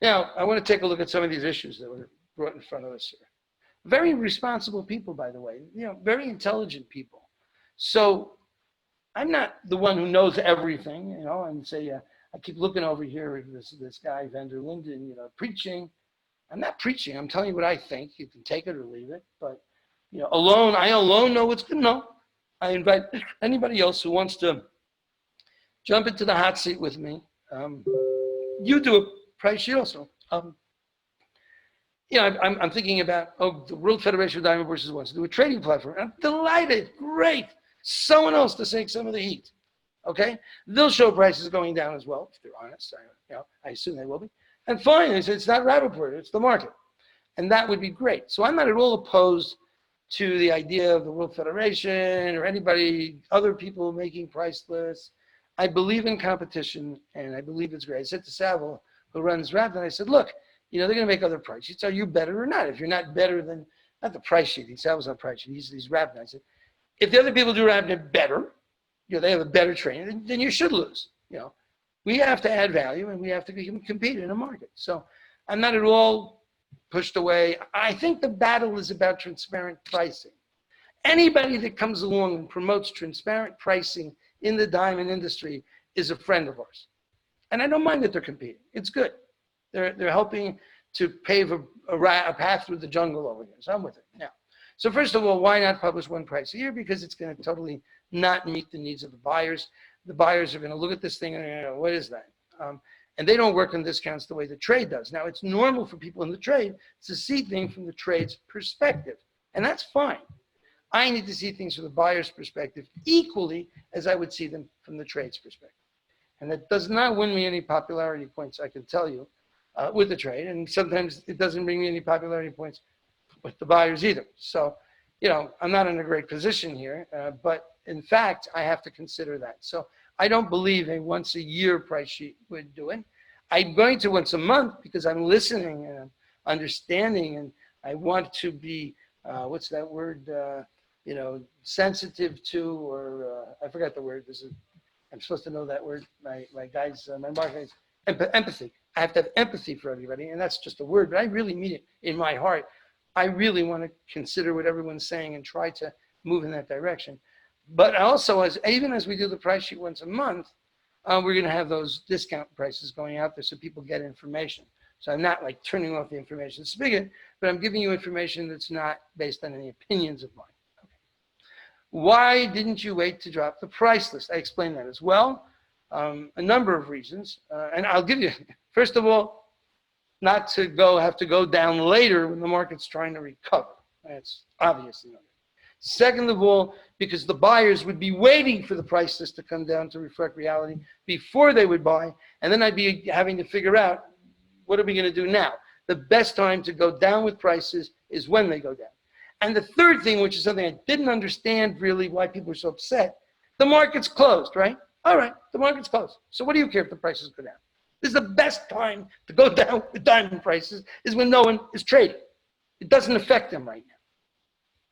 Now, I want to take a look at some of these issues that were brought in front of us here. Very responsible people, by the way, very intelligent people. So I'm not the one who knows everything, and say, I keep looking over here at this guy, van der Linden, preaching. I'm not preaching. I'm telling you what I think. You can take it or leave it. But, I alone know what's good. No, I invite anybody else who wants to jump into the hot seat with me. You do a price sheet also. I'm thinking about, the World Federation of Diamond Bourses wants to do a trading platform. I'm delighted. Great. Someone else to take some of the heat. Okay? They'll show prices going down as well, if they're honest. I assume they will be. And fine, it's not Rappaport, it's the market. And that would be great. So I'm not at all opposed to the idea of the World Federation or anybody, other people making price lists. I believe in competition, and I believe it's great. I said to Saville, who runs Rap, and I said, look, they're going to make other price sheets. Are you better or not? If you're not better than, not the price sheet, Saville's not price sheet, he's Rap. I said, if the other people do Rap better, they have a better training, then you should lose. We have to add value, and we have to compete in a market. So I'm not at all pushed away. I think the battle is about transparent pricing. Anybody that comes along and promotes transparent pricing in the diamond industry is a friend of ours. And I don't mind that they're competing. It's good. They're helping to pave a path through the jungle over here. So I'm with it. Now, so first of all, why not publish one price a year? Because it's going to totally not meet the needs of the buyers. The buyers are going to look at this thing and they're going to go, what is that? And they don't work on discounts the way the trade does. Now, it's normal for people in the trade to see things from the trade's perspective. And that's fine. I need to see things from the buyer's perspective equally as I would see them from the trade's perspective. And that does not win me any popularity points, I can tell you, with the trade. And sometimes it doesn't bring me any popularity points with the buyers either. So, I'm not in a great position here, but in fact, I have to consider that. So I don't believe a once a year price sheet would do it. I'm going to once a month because I'm listening and I'm understanding, and I want to be, what's that word, sensitive to, or I forgot the word. I'm supposed to know that word. My guys, my marketing, empathy. I have to have empathy for everybody, and that's just a word, but I really mean it in my heart. I really want to consider what everyone's saying and try to move in that direction. But also, even as we do the price sheet once a month, we're going to have those discount prices going out there so people get information. So I'm not like turning off the information spigot, but I'm giving you information that's not based on any opinions of mine. Okay. Why didn't you wait to drop the price list? I explained that as well. A number of reasons. And I'll give you, first of all, not to have to go down later when the market's trying to recover. That's obviously not. Second of all, because the buyers would be waiting for the price list to come down to reflect reality before they would buy, and then I'd be having to figure out, what are we going to do now? The best time to go down with prices is when they go down. And the third thing, which is something I didn't understand really why people are so upset, the market's closed, right? All right, the market's closed. So what do you care if the prices go down? This is the best time to go down with diamond prices is when no one is trading. It doesn't affect them right now.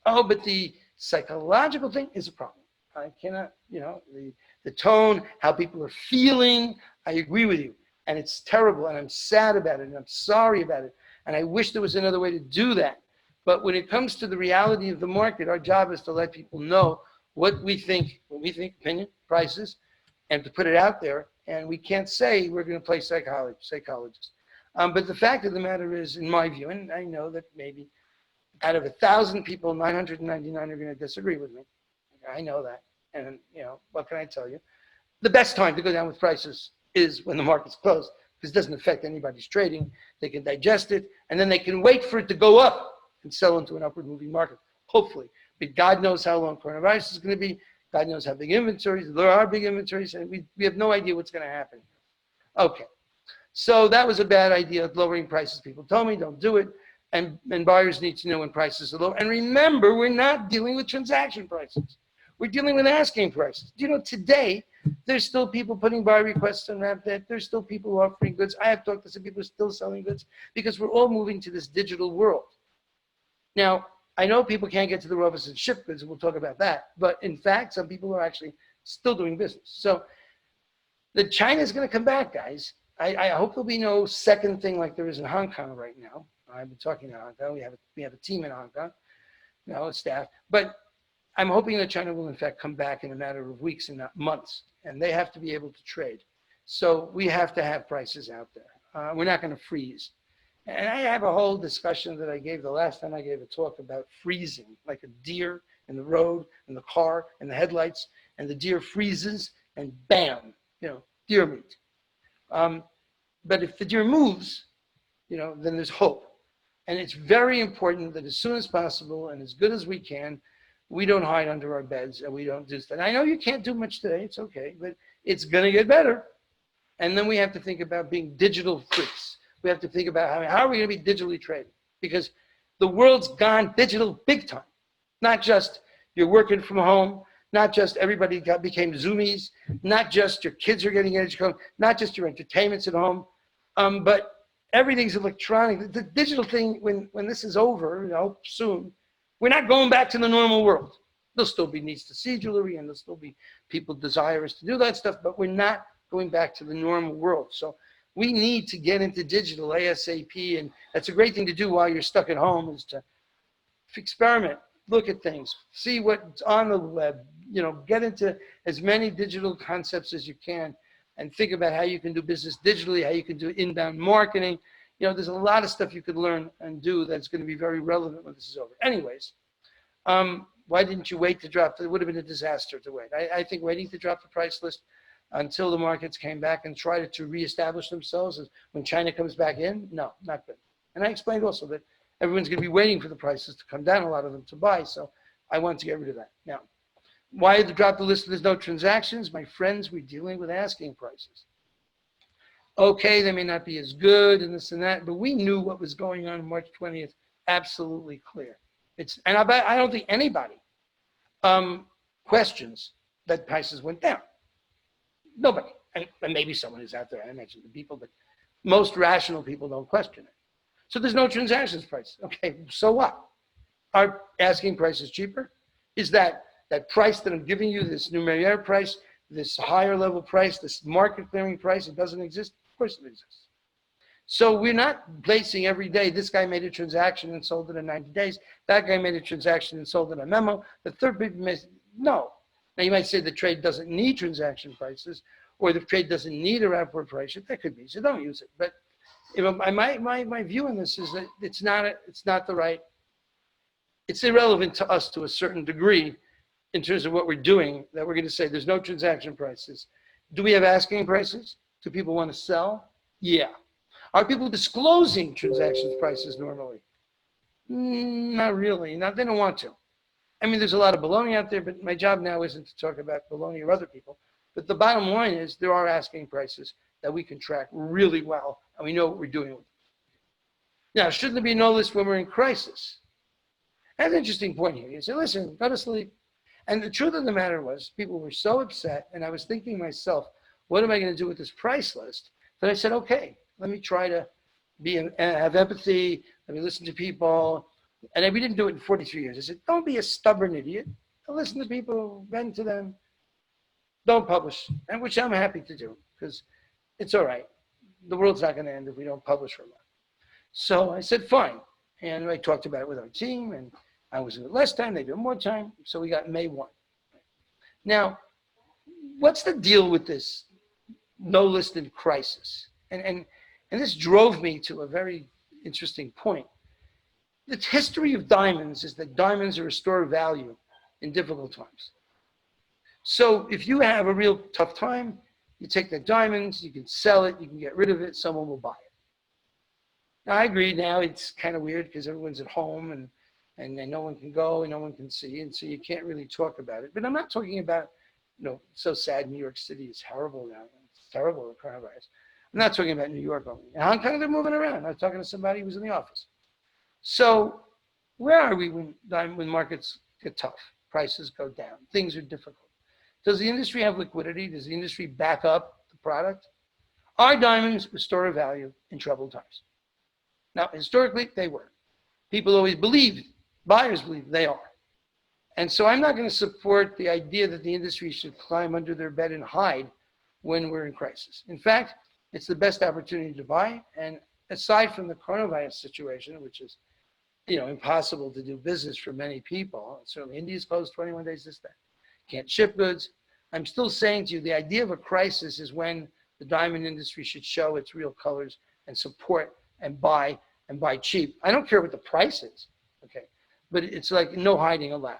Oh, but the psychological thing is a problem. I cannot, the tone, how people are feeling, I agree with you. And it's terrible, and I'm sad about it, and I'm sorry about it. And I wish there was another way to do that. But when it comes to the reality of the market, our job is to let people know what we think, opinion, prices, and to put it out there. And we can't say we're going to play psychologists. But the fact of the matter is, in my view, and I know that maybe out of 1,000 people, 999 are going to disagree with me. I know that. And, what can I tell you? The best time to go down with prices is when the market's closed, because it doesn't affect anybody's trading. They can digest it, and then they can wait for it to go up and sell into an upward moving market, hopefully. But God knows how long coronavirus is going to be. God knows how big inventories. There are big inventories, and we have no idea what's going to happen. Okay. So that was a bad idea, lowering prices. People told me, don't do it. And buyers need to know when prices are low. And remember, we're not dealing with transaction prices. We're dealing with asking prices. Today, there's still people putting buy requests on RapDebt. There's still people offering goods. I have talked to some people who are still selling goods because we're all moving to this digital world. Now, I know people can't get to the office and ship goods, and we'll talk about that. But in fact, some people are actually still doing business. So China's going to come back, guys. I hope there'll be no second thing like there is in Hong Kong right now. I've been talking to Hong Kong. We have a team in Hong Kong, a staff. But I'm hoping that China will in fact come back in a matter of weeks and not months, and they have to be able to trade. So we have to have prices out there. We're not going to freeze. And I have a whole discussion that I gave the last time I gave a talk about freezing, like a deer in the road, in the car, in the headlights, and the deer freezes, and bam, deer meat. But if the deer moves, then there's hope. And it's very important that as soon as possible and as good as we can, we don't hide under our beds and we don't do stuff. And I know you can't do much today, it's okay, but it's going to get better. And then we have to think about being digital freaks. We have to think about how are we going to be digitally trading? Because the world's gone digital big time. Not just you're working from home, not just everybody became Zoomies, not just your kids are getting educated, not just your entertainment's at home, but everything's electronic. The digital thing, when this is over, soon, we're not going back to the normal world. There'll still be needs to see jewelry and there'll still be people desirous to do that stuff, but we're not going back to the normal world. So we need to get into digital ASAP, and that's a great thing to do while you're stuck at home, is to experiment, look at things, see what's on the web, get into as many digital concepts as you can and think about how you can do business digitally, how you can do inbound marketing. There's a lot of stuff you could learn and do that's going to be very relevant when this is over. Anyways, why didn't you wait to drop? It would have been a disaster to wait. I think waiting to drop the price list until the markets came back and tried to reestablish themselves when China comes back in, no, not good. And I explained also that everyone's going to be waiting for the prices to come down, a lot of them to buy. So I wanted to get rid of that. Now, why to drop the list if there's no transactions? My friends, we're dealing with asking prices. Okay, they may not be as good and this and that, but we knew what was going on March 20th, absolutely clear. And I don't think anybody questions that prices went down. Nobody. And maybe someone is out there, I mentioned the people, but most rational people don't question it. So there's no transactions price. Okay, so what? Are asking prices cheaper? Is that price that I'm giving you, this numeric price, this higher level price, this market clearing price, it doesn't exist? Of course it exists. So we're not placing every day, this guy made a transaction and sold it in 90 days, that guy made a transaction and sold it in a memo, the third people may, no. Now you might say the trade doesn't need transaction prices, or the trade doesn't need a Rappaport price. That could be, so don't use it. But my view on this is that it's not the right, it's irrelevant to us to a certain degree in terms of what we're doing, that we're going to say there's no transaction prices. Do we have asking prices? Do people want to sell? Yeah. Are people disclosing transactions prices normally? Not really. They don't want to. I mean, there's a lot of baloney out there, but my job now isn't to talk about baloney or other people. But the bottom line is there are asking prices that we can track really well, and we know what we're doing with them. Now, shouldn't there be no list when we're in crisis? That's an interesting point here. You say, listen, go to sleep. And the truth of the matter was, people were so upset, and I was thinking to myself, what am I going to do with this price list? That I said, okay, let me try to have empathy, let me listen to people. And we didn't do it in 43 years. I said, don't be a stubborn idiot. Listen to people, vent to them. Don't publish, and which I'm happy to do, because it's all right. The world's not going to end if we don't publish for a month. So I said, fine. And I talked about it with our team, and I was in it less time, they do more time. So we got May 1. Now, what's the deal with this no listed crisis? And this drove me to a very interesting point. The history of diamonds is that diamonds are a store of value in difficult times. So if you have a real tough time, you take the diamonds, you can sell it, you can get rid of it, someone will buy it. Now I agree, now it's kind of weird because everyone's at home and no one can go and no one can see, and so you can't really talk about it. But I'm not talking about, so sad New York City is horrible now. It's terrible, the coronavirus. I'm not talking about New York only. In Hong Kong, they're moving around. I was talking to somebody who was in the office. So where are we when markets get tough? Prices go down. Things are difficult. Does the industry have liquidity? Does the industry back up the product? Are diamonds a store of value in troubled times? Now, historically, they were. People always believed, buyers believe they are. And so I'm not going to support the idea that the industry should climb under their bed and hide when we're in crisis. In fact, it's the best opportunity to buy. And aside from the coronavirus situation, which is, impossible to do business for many people. Certainly India is closed 21 days this day. Can't ship goods. I'm still saying to you, the idea of a crisis is when the diamond industry should show its real colors and support and buy cheap. I don't care what the price is, okay? But it's like no hiding allowed.